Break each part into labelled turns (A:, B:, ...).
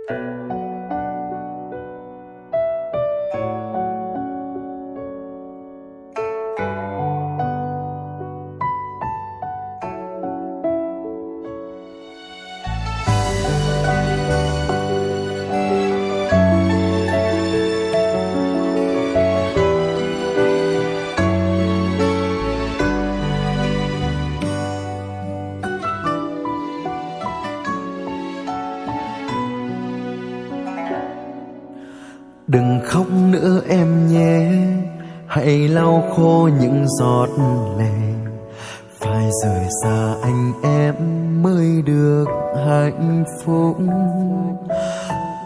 A: Đừng khóc nữa em nhé, hãy lau khô những giọt lệ. Phải rời xa anh em mới được hạnh phúc.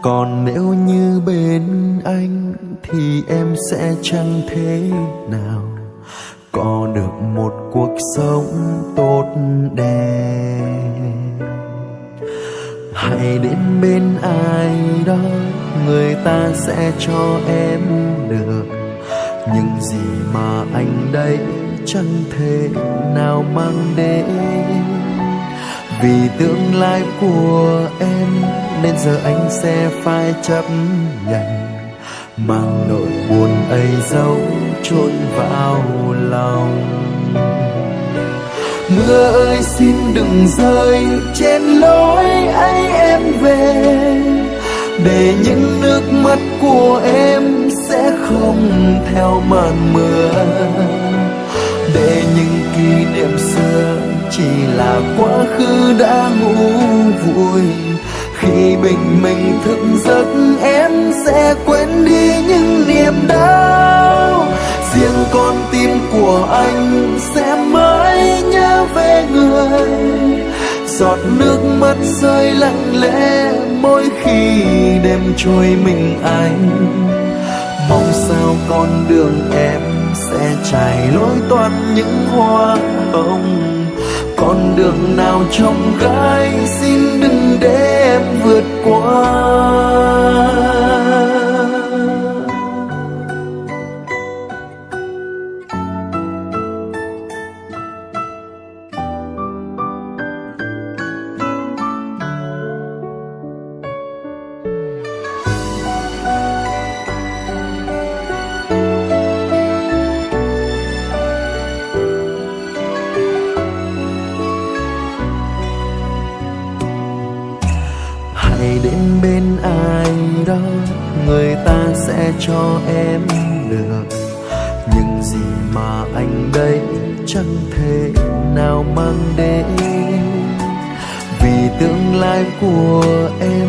A: Còn nếu như bên anh thì em sẽ chẳng thế nào có được một cuộc sống tốt đẹp. Hãy đến bên ai đó, người ta sẽ cho em được những gì mà anh đây chẳng thể nào mang đến. Vì tương lai của em nên giờ anh sẽ phải chấp nhận mang nỗi buồn ấy giấu chôn vào lòng. Mưa ơi xin đừng rơi trên lối ấy em về, để những nước mắt của em sẽ không theo màn mưa, để những kỷ niệm xưa chỉ là quá khứ đã ngủ vùi. Khi bình minh thức giấc em sẽ quên đi những niềm đau, riêng con tim của anh sẽ mãi nhớ về người. Giọt nước mắt rơi lặng lẽ mỗi khi đêm trôi mình anh. Mong sao con đường em sẽ trải lối toan những hoa hồng. Con đường nào trông gai xin đừng để em vượt qua. Hãy đến bên ai đó, người ta sẽ cho em được những gì mà anh đây chẳng thể nào mang đến. Vì tương lai của em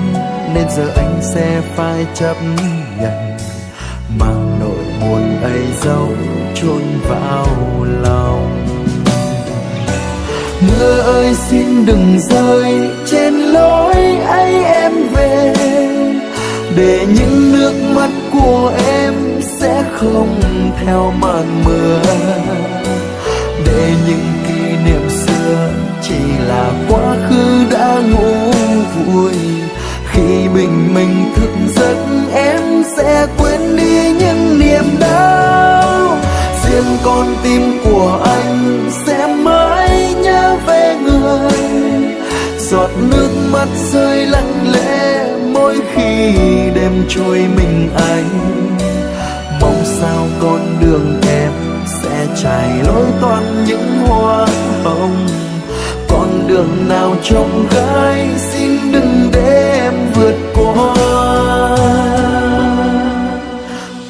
A: nên giờ anh sẽ phải chấp nhận mang nỗi buồn ấy giấu chôn vào lòng. Mưa ơi xin đừng rơi trên lối ấy em về, để những nước mắt của em sẽ không theo màn mưa, để những kỷ niệm xưa chỉ là quá khứ đã ngủ vùi. Khi bình minh thức giấc em sẽ quên đi những niềm đau, riêng con tim của anh sẽ mãi nhớ về người. Giọt nước mắt rơi lặng lẽ mỗi khi đêm trôi mình anh. Mong sao con đường em sẽ trải lối toan những hoa hồng. Con đường nào trông gai xin đừng để em vượt qua.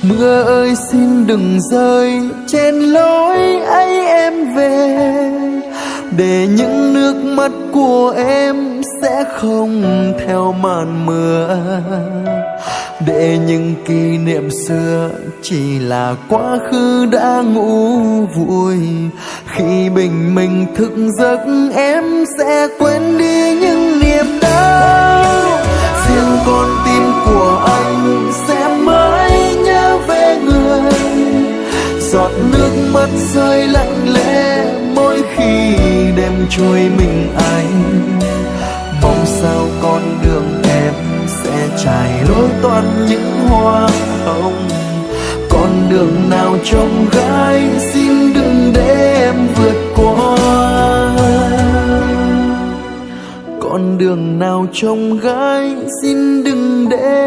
A: Mưa ơi xin đừng rơi trên lối ấy em về, để những nước mắt của em sẽ không theo màn mưa, để những kỷ niệm xưa chỉ là quá khứ đã ngủ vùi. Khi bình minh thức giấc em sẽ quên đi những niềm đau, riêng con tim của anh sẽ mãi nhớ về người. Giọt nước mắt rơi lặng lẽ mỗi khi đêm trôi mình anh. Mong sao con đường em sẽ trải lối toan những hoa hồng. Con đường nào trông gai xin đừng để em vượt qua. con đường nào trông gai, xin đừng để